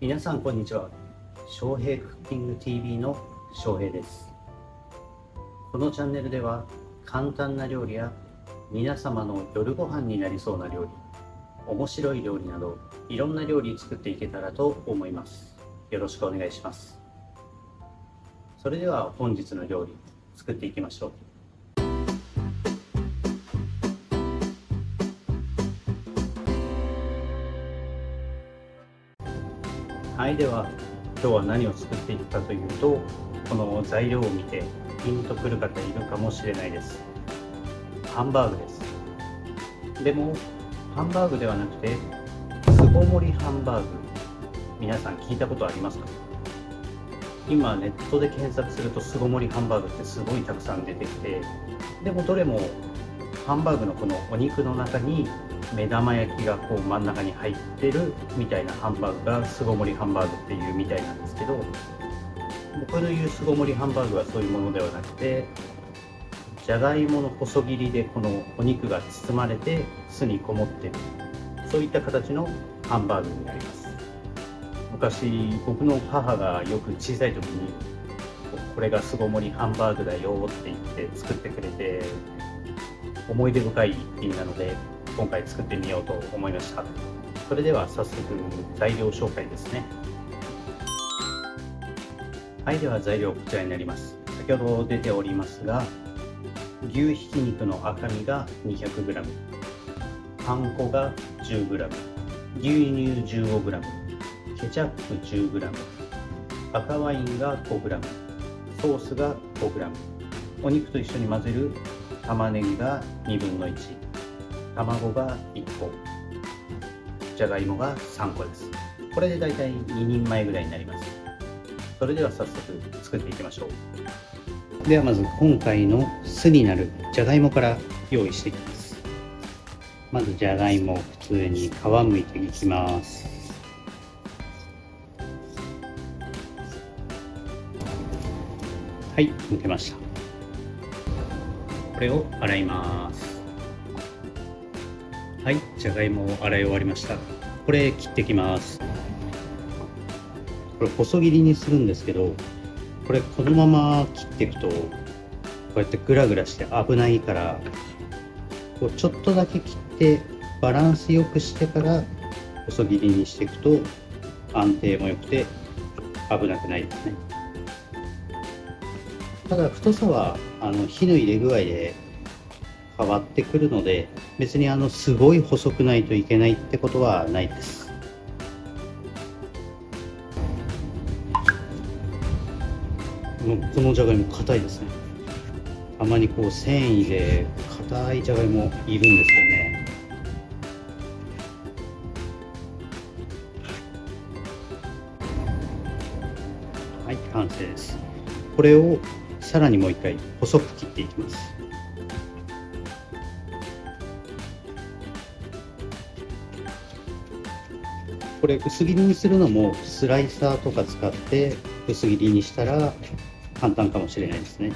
皆さんこんにちは。翔平クッキング TV の翔平です。このチャンネルでは簡単な料理や皆様の夜ご飯になりそうな料理、面白い料理などいろんな料理作っていけたらと思います。よろしくお願いします。それでは本日の料理作っていきましょう。はい、では今日は何を作っていくかというと、この材料を見てピンとくる方いるかもしれないです。ハンバーグです。でもハンバーグではなくて巣ごもりハンバーグ、皆さん聞いたことありますか？今ネットで検索すると巣ごもりハンバーグってすごいたくさん出てきて、でもどれもハンバーグのこのお肉の中に目玉焼きがこう真ん中に入ってるみたいなハンバーグが巣ごもりハンバーグっていうみたいなんですけど、僕の言う巣ごもりハンバーグはそういうものではなくて、じゃがいもの細切りでこのお肉が包まれて巣にこもってる、そういった形のハンバーグになります。昔僕の母がよく小さい時にこれが巣ごもりハンバーグだよって言って作ってくれて、思い出深い一品なので今回作ってみようと思いました。それでは早速材料紹介ですね。はい、では材料こちらになります。先ほど出ておりますが、牛ひき肉の赤身が 200g、 パン粉が 10g、 牛乳 15g、 ケチャップ 10g、 赤ワインが 5g、 ソースが 5g、 お肉と一緒に混ぜる玉ねぎが1/2、卵が1個、じゃがいもが3個です。これでだいたい2人前ぐらいになります。それでは早速作っていきましょう。ではまず今回の巣になるじゃがいもから用意していきます。まずじゃがいも普通に皮むいていきます。はい、むけました。これを洗います。はい、じゃがいもを洗い終わりました。これ切ってきます。これ細切りにするんですけど、これこのまま切っていくとこうやってグラグラして危ないから、こうちょっとだけ切ってバランスよくしてから細切りにしていくと安定も良くて危なくないですね。ただ太さは火の入れ具合で変わってくるので、別にすごい細くないといけないってことはないです。このじゃがいも硬いですね。たまにこう繊維で硬いじゃがいもいるんですよね。はい、完成です。これをさらにもう一回細く切っていきます。これ薄切りにするのもスライサーとか使って薄切りにしたら簡単かもしれないですね。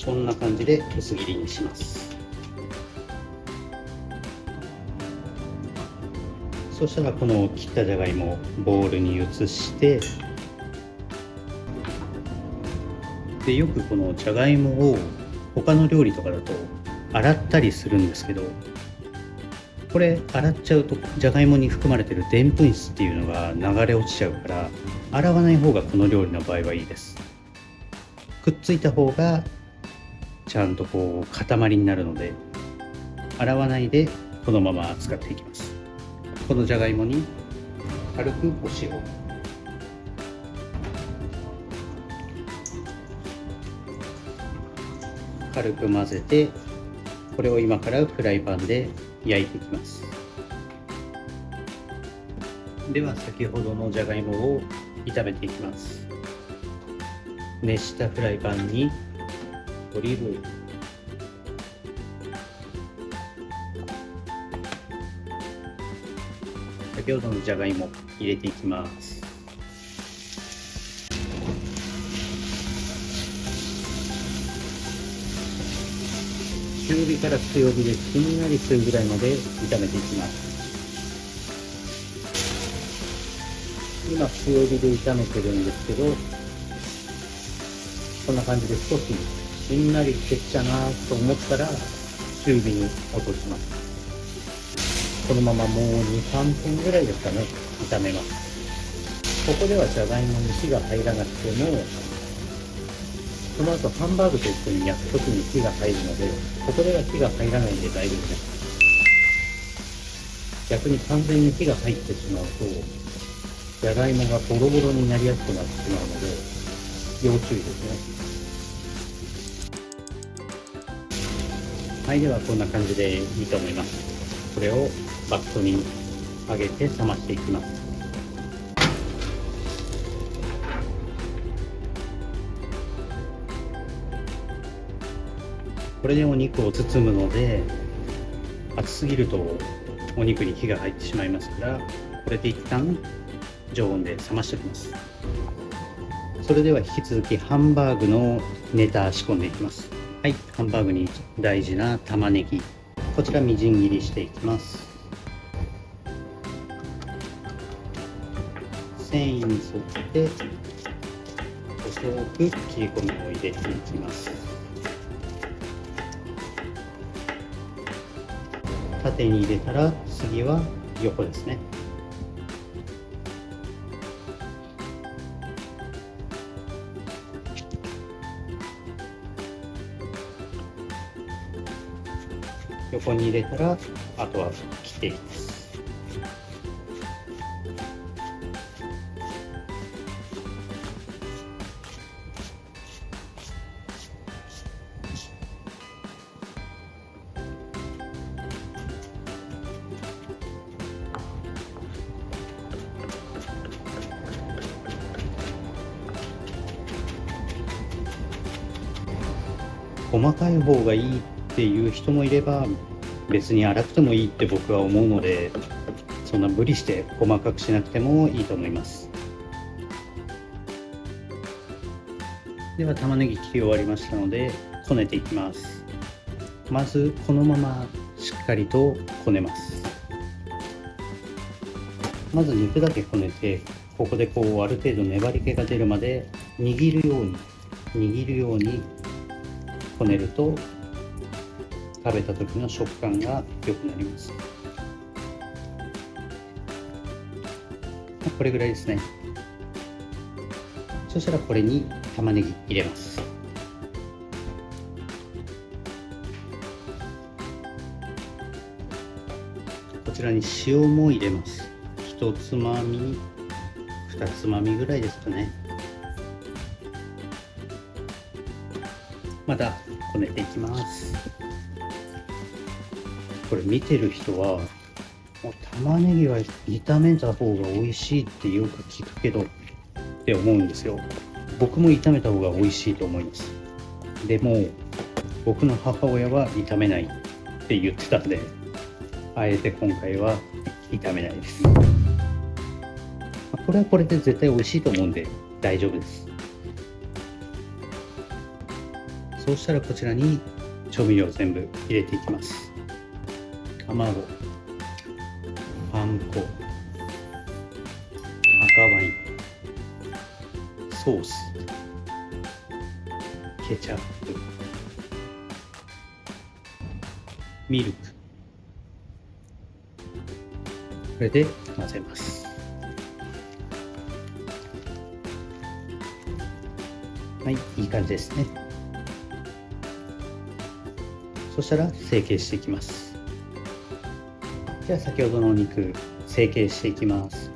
こんな感じで薄切りにします。そしたらこの切ったじゃがいもをボウルに移して、でよくこのじゃがいもを他の料理とかだと洗ったりするんですけど、これ洗っちゃうとじゃがいもに含まれているでんぷん質っていうのが流れ落ちちゃうから、洗わない方がこの料理の場合はいいです。くっついた方がちゃんとこう塊になるので、洗わないでこのまま使っていきます。このじゃがいもに軽くお塩、軽く混ぜて、これを今からフライパンで焼いていきます。では先ほどのじゃがいもを炒めていきます。熱したフライパンにオリーブオイル、先ほどのじゃがいも入れていきます。中火から強火でしんなりするぐらいまで炒めていきます。今強火で炒めてるんですけど、こんな感じで少ししんなりしてきたなと思ったら中火に落とします。このままもう2、3分ぐらいですかね、炒めます。ここではじゃがいもに火が入らなくても、その後ハンバーグと一緒に焼くときに火が入るので、ここでは火が入らないんで大丈夫です。逆に完全に火が入ってしまうと、じゃがいもがボロボロになりやすくなってしまうので、要注意ですね。はい、ではこんな感じでいいと思います。これをバットに上げて冷ましていきます。これでお肉を包むので、熱すぎるとお肉に火が入ってしまいますから、これで一旦常温で冷ましておきます。それでは引き続きハンバーグのネタ仕込んでいきます。はい、ハンバーグに大事な玉ねぎ、こちらみじん切りしていきます。繊維に沿って細く切り込みを入れていきます。縦に入れたら次は横ですね。横に入れたらあとは切っていきます。細かい方がいいっていう人もいれば、別に粗くてもいいって僕は思うので、そんな無理して細かくしなくてもいいと思います。では玉ねぎ切り終わりましたので、こねていきます。まずこのまましっかりとこねます。まず肉だけこねて、ここでこうある程度粘り気が出るまで握るようにこねると食べた時の食感が良くなります。これぐらいですね。そしたらこれに玉ねぎ入れます。こちらに塩も入れます。1つまみ2つまみぐらいですかね。またこねていきます。これ見てる人は、もう玉ねぎは炒めた方が美味しいってよく聞くけどって思うんですよ。僕も炒めた方が美味しいと思います。でも僕の母親は炒めないって言ってたんで、あえて今回は炒めないです。これはこれで絶対美味しいと思うんで大丈夫です。そうしたらこちらに調味料全部入れていきます。卵、パン粉、赤ワイン、ソース、ケチャップ、ミルク、これで混ぜます。はい、いい感じですね。そしたら成形していきます。じゃあ先ほどのお肉成形していきます。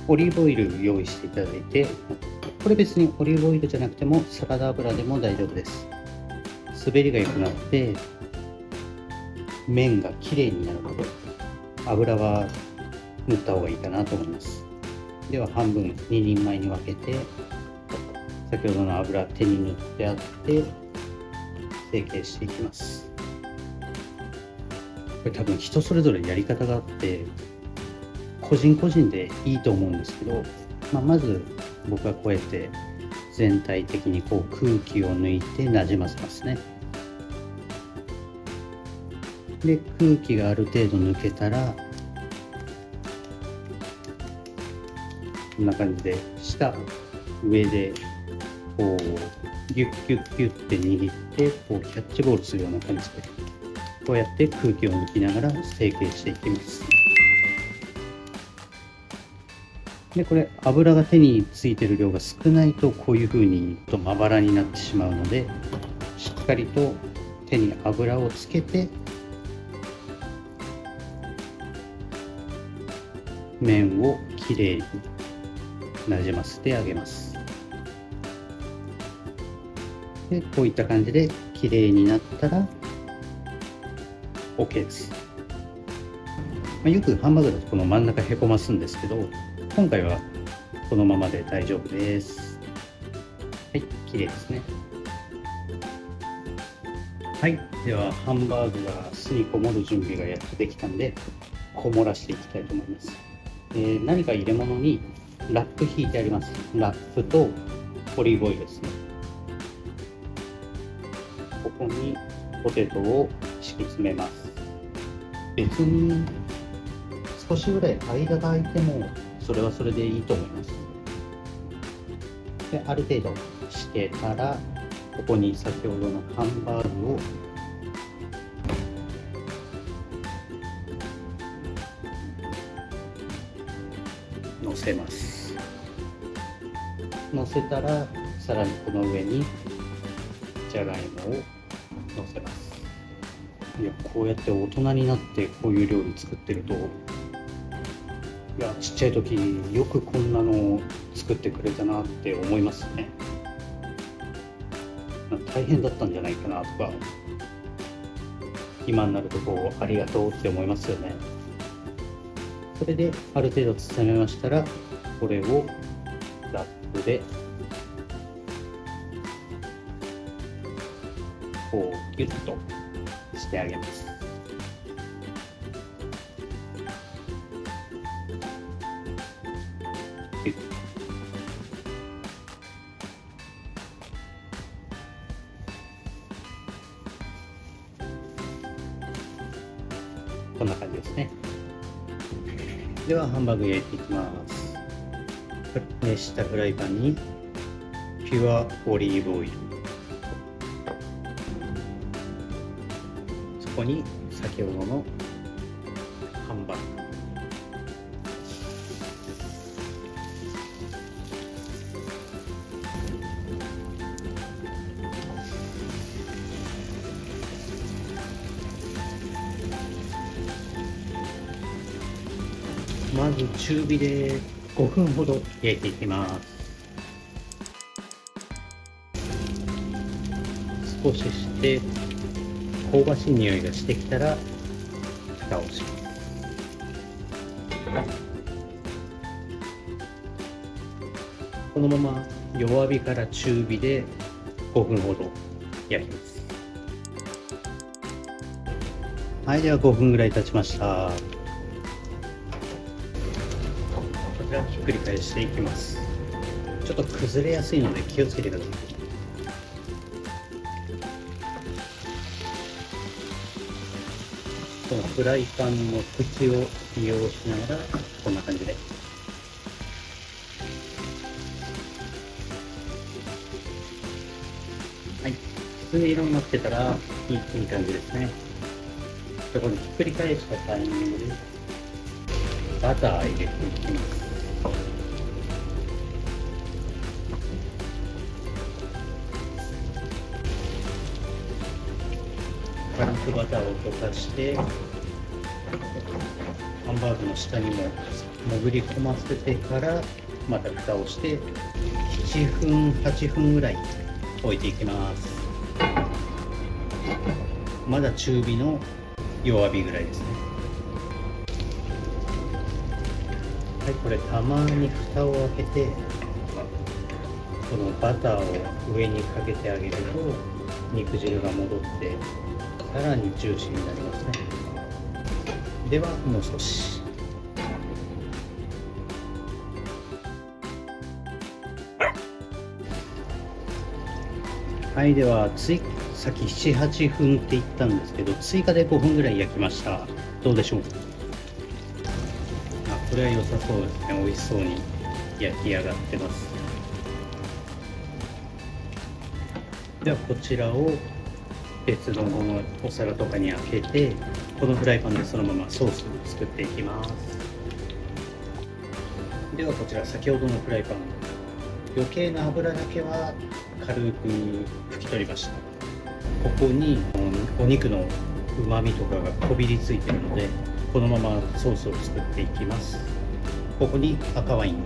オリーブオイル用意していただいて、これ別にオリーブオイルじゃなくてもサラダ油でも大丈夫です。滑りが良くなって麺がきれいになるので、油は塗った方がいいかなと思います。では半分2人前に分けて、先ほどの油手に塗ってあって成形していきます。これ多分人それぞれやり方があって個人個人でいいと思うんですけど、まず僕はこうやって全体的にこう空気を抜いてなじませますね。で空気がある程度抜けたらこんな感じで上でこうギュッギュッギュッて握ってこうキャッチボールするような感じでこうやって空気を抜きながら成形していきます。でこれ油が手についてる量が少ないとこういう風にまばらになってしまうので、しっかりと手に油をつけて面をきれいになじませてあげます。でこういった感じできれいになったら OK です。よくハンバーグだとこの真ん中へこますんですけど、今回はこのままで大丈夫です。はい、きれいですね。はい、ではハンバーグが巣にこもる準備がやっとできたんで、こもらしていきたいと思います。何か入れ物にラップ引いてあります。ラップとオリーブオイルですね。ここにポテトを敷き詰めます。別に少しぐらい間が空いてもそれはそれでいいと思います。である程度敷けたらここに先ほどのハンバーグを乗せます。乗せたらさらにこの上にじゃがいもを乗せます。いや、こうやって大人になってこういう料理作ってると、いやちっちゃい時よくこんなのを作ってくれたなって思いますね。大変だったんじゃないかなとか、今になるとこうありがとうって思いますよね。それである程度包めましたら、これをラップでこうギュッとしてあげます。ギュッとこんな感じですね。ではハンバーグ焼いていきます。熱したフライパンにピュアオリーブオイル、そこに先ほどのハンバーグ、まず中火で5分ほど焼いていきます。少しして香ばしい匂いがしてきたら蓋をします。このまま弱火から中火で5分ほど焼きます。はい、では5分ぐらい経ちました。こちらひっくり返していきます。ちょっと崩れやすいので気をつけてください。このフライパンの縁を利用しながらこんな感じではい、きつね色になってたらいい感じですね。ここにひっくり返したタイミングでバター入れていきます。軽くバターを溶かしてハンバーグの下にも潜り込ませてからまた蓋をして7分8分ぐらい置いていきます。まだ中火の弱火ぐらいですね。はい、これたまに蓋を開けてこのバターを上にかけてあげると肉汁が戻ってさらにジューシーになりますね。ではもう少し。はい、では追さっき7、8分って言ったんですけど、追加で5分ぐらい焼きました。どうでしょう。これは良さそうですね。美味しそうに焼き上がってます。ではこちらを別のお皿とかに開けて、このフライパンでそのままソースを作っていきます。ではこちら先ほどのフライパン、余計な油だけは軽く拭き取りました。ここにお肉のうまみとかがこびりついているので、このままソースを作っていきます。ここに赤ワイン、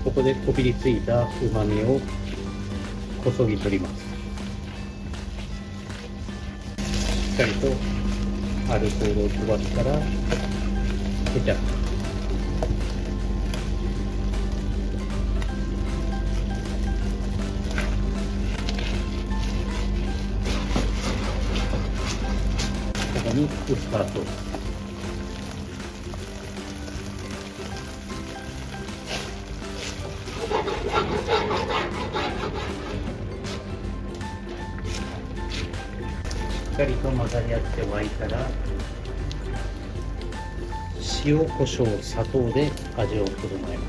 ここでこびりついたうまみをこそぎ取ります。しっかりとアルコールを飛ばしたらケチャップ、ここにウスターソース、しっかりと混ざり合って沸いたら、塩、コショウ、砂糖で味を整えま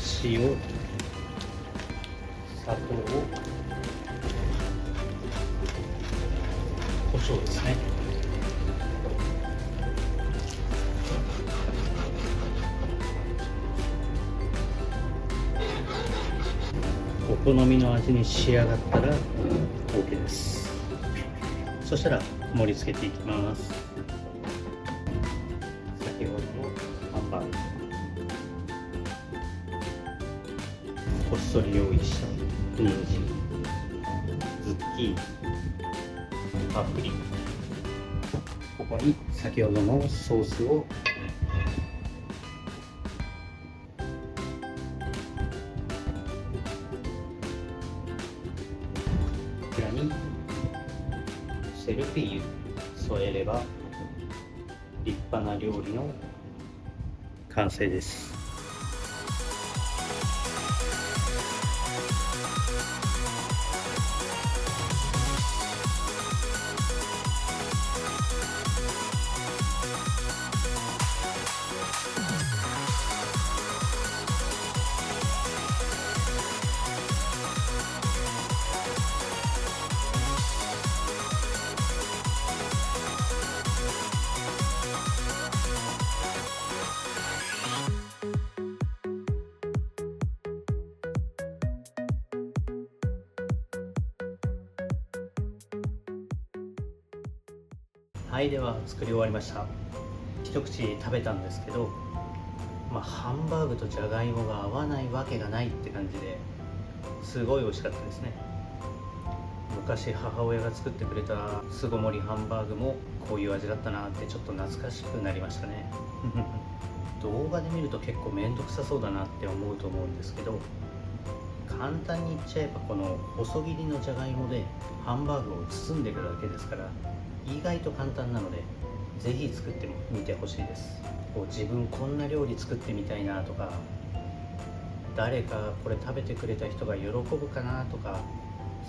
す。塩、砂糖、コショウですね。お好みの味に仕上がったら OK です。そしたら盛り付けていきます。先ほどのハンバーグ、こっそり用意した人参、ズッキーニ、パプリカ、ここに先ほどのソースをこちらにセルフィーユ添えれば立派な料理の完成です。はい、では作り終わりました。一口食べたんですけど、ハンバーグとじゃがいもが合わないわけがないって感じですごい美味しかったですね。昔母親が作ってくれた巣ごもりハンバーグもこういう味だったなってちょっと懐かしくなりましたね。動画で見ると結構面倒くさそうだなって思うと思うんですけど、簡単に言っちゃえばこの細切りのじゃがいもでハンバーグを包んでいくだけですから、意外と簡単なのでぜひ作ってみてほしいです。自分こんな料理作ってみたいなとか、誰かこれ食べてくれた人が喜ぶかなとか、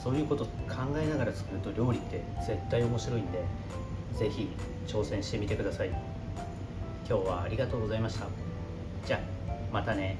そういうこと考えながら作ると料理って絶対面白いんで、ぜひ挑戦してみてください。今日はありがとうございました。じゃあまたね。